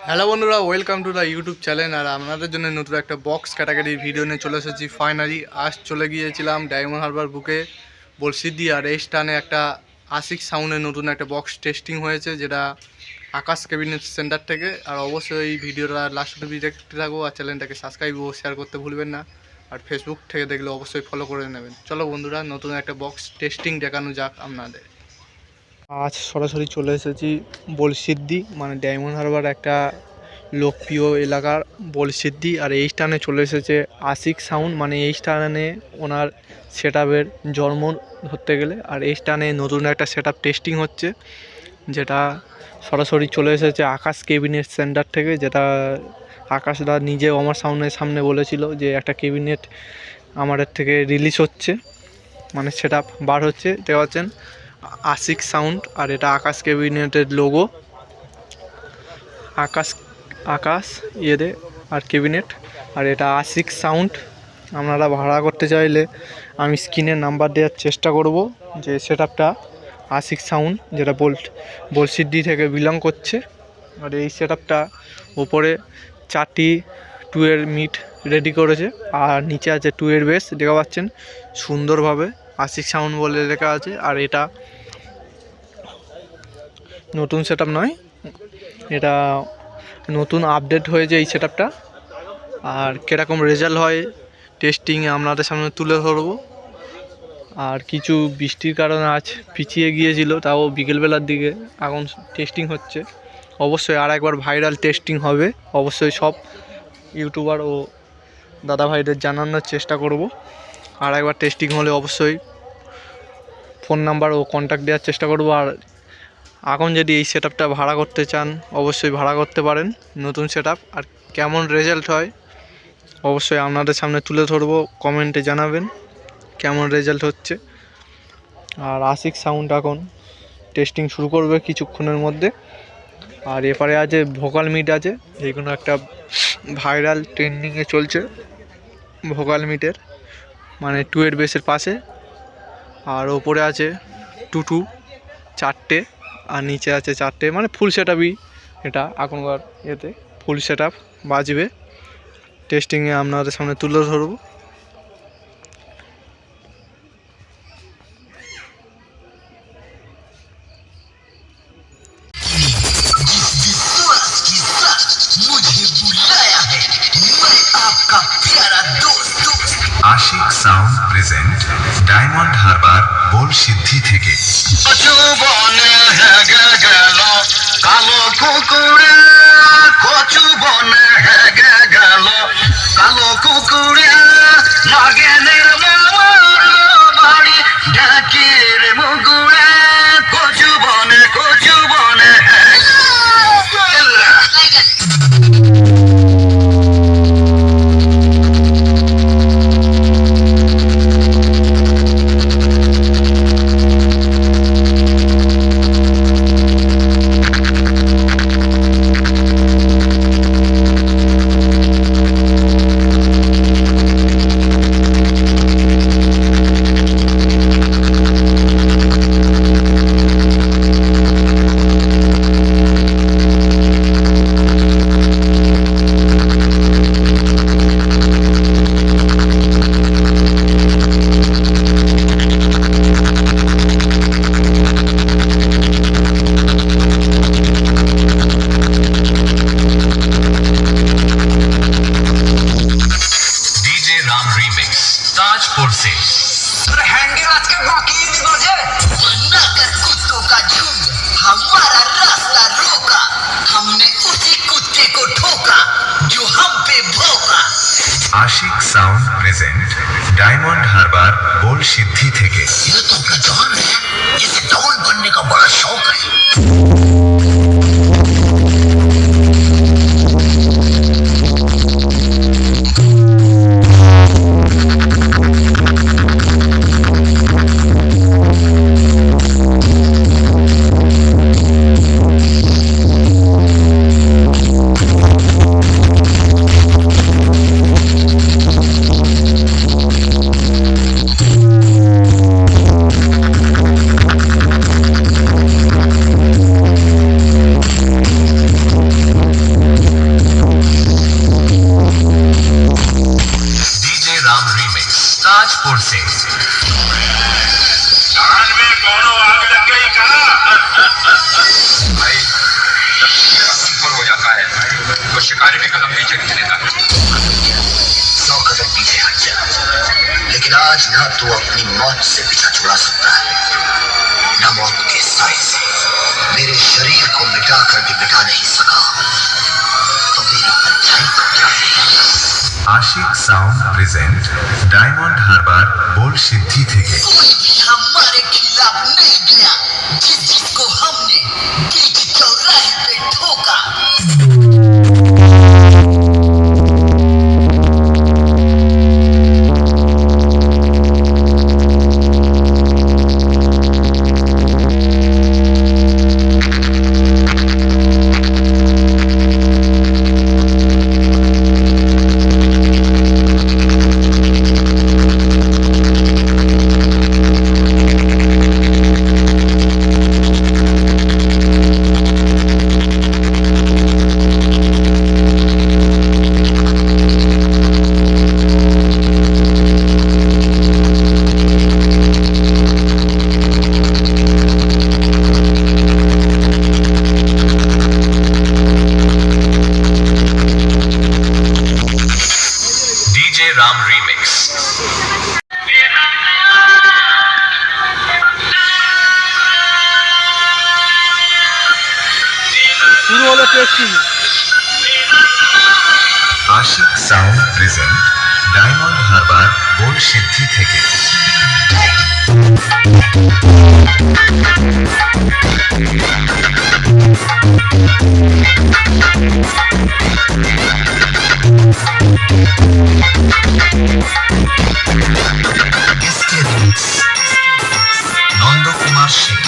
Hello বন্ধুরা, welcome to the YouTube channel. আর আপনাদের জন্য নতুন একটা বক্স ক্যাটাগরির ভিডিও নিয়ে চলে এসেছি। ফাইনালি আজ চলে গিয়েছিলাম ডায়মন্ড হারবার বুকে বলসিদ্ধি, আর এই স্থানে একটা আশিক সাউন্ডের নতুন একটা বক্স টেস্টিং হয়েছে, যেটা আকাশ ক্যাবিনেট সেন্টার থেকে। আর অবশ্যই এই ভিডিওটা লাস্ট অব্দি দেখতে থাকবো, আর চ্যানেলটাকে সাবস্ক্রাইব ও শেয়ার করতে ভুলবেন না। আর ফেসবুক থেকে দেখলে অবশ্যই ফলো করে নেবেন। চলো বন্ধুরা, নতুন একটা বক্স টেস্টিং দেখানো যাক আপনাদের। আজ সরাসরি চলে এসেছি বলসিদ্ধি, মানে ডায়মন্ড হারবার একটা লোকপ্রিয় এলাকার বলসিদ্ধি। আর এই স্থানে চলে এসেছে আশিক সাউন্ড, মানে এই স্থানে ওনার সেট আপের জন্ম ধরতে গেলে। আর এই স্থানে নতুন একটা সেট আপ টেস্টিং হচ্ছে, যেটা সরাসরি চলে এসেছে আকাশ ক্যাবিনেট সেন্টার থেকে, যেটা আকাশদা নিজেও আমার সামনে বলেছিল যে একটা ক্যাবিনেট আমাদের থেকে রিলিজ হচ্ছে, মানে সেট আপ বার হচ্ছে। দেখতে পাচ্ছেন আশিক সাউন্ড, আর এটা আকাশ ক্যাবিনেটের লোগো, আকাশ ইয়েতে আর ক্যাবিনেট। আর এটা আশিক সাউন্ড। আপনারা ভাড়া করতে চাইলে আমি স্ক্রিনের নাম্বার দেওয়ার চেষ্টা করব, যে সেট আপটা আশিক সাউন্ড, যেটা বলসিদ্ধি থেকে বিলং করছে। আর এই সেট আপটা ওপরে 4টি 2-এর মিট রেডি করেছে, আর নিচে আছে 2-এর বেস। দেখতে পাচ্ছেন সুন্দরভাবে আশিক সাউন্ড বলে লেখা আছে। আর এটা নতুন সেট আপ নয়, এটা নতুন আপডেট হয়েছে এই সেট আপটা। আর কীরকম রেজাল্ট হয় টেস্টিংয়ে আপনাদের সামনে তুলে ধরবো। আর কিছু বৃষ্টির কারণে আজ পিছিয়ে গিয়েছিল, তাও বিকেলবেলার দিকে এখন টেস্টিং হচ্ছে। অবশ্যই আর একবার ভাইরাল টেস্টিং হবে, অবশ্যই সব ইউটিউবার ও দাদা ভাইদের জানানোর চেষ্টা করব। আর একবার টেস্টিং হলে অবশ্যই ফোন নাম্বার ও কন্ট্যাক্ট দেওয়ার চেষ্টা করব। আর এখন যদি এই সেট আপটা ভাড়া করতে চান, অবশ্যই ভাড়া করতে পারেন, নতুন সেট আপ। আর কেমন রেজাল্ট হয় অবশ্যই আপনাদের সামনে তুলে ধরবো, কমেন্টে জানাবেন কেমন রেজাল্ট হচ্ছে। আর আশিক সাউন্ড এখন টেস্টিং শুরু করবে কিছুক্ষণের মধ্যে। আর এপারে আছে ভোকাল মিট আছে, যেগুলো একটা ভাইরাল ট্রেন্ডিংয়ে চলছে ভোকাল মিটের, মানে 2-এর বেসের পাশে। আর ওপরে আছে 2 4টে, আর নিচে আছে 4টে, মানে ফুল সেট আপই এটা এখনকার ইয়েতে ফুল সেট আপ বাজবে। টেস্টিংয়ে আপনাদের সামনে তুলে ধরবো। Ashik sound present Diamond Harbour Bolsiddhi থেকে। কালো কুকুরে কচু বনে হেগে গেল, কালো কুকুরে নাগেনের বাড়ি ডাকির মুগুরে, কচু বনে ताजपुर से हैंडल आज के बाकी बजे वरना कर कुत्तों का झुंड हमारा रास्ता रोका, हमने उसी कुत्ते को ठोका जो हम पे भौंका। आशिक साउंड प्रेजेंट डायमंड हार्बर बोलसिद्धि থেকে। ये तो अपना डॉन है, इसे डॉन बनने का बड़ा शौक है। मौत से पीछा छुड़ा सकता है, न मौत के साय से। मेरे शरीर को मिटाकर भी मिटा नहीं सका, तो मेरी परछाई को क्या है? आशिक साउंड प्रेजेंट डायमंड हार्बर बोल सिद्धि থেকে कोई भी हमारे खिलाफ नहीं गया, जिसको हमने बीच चौराहे पे ठोका। राम रीमिक्स। শুরু হলো testing. Ashik sound present Diamond Harbour Bol Siddhi থেকে নন্দকুমার সিং।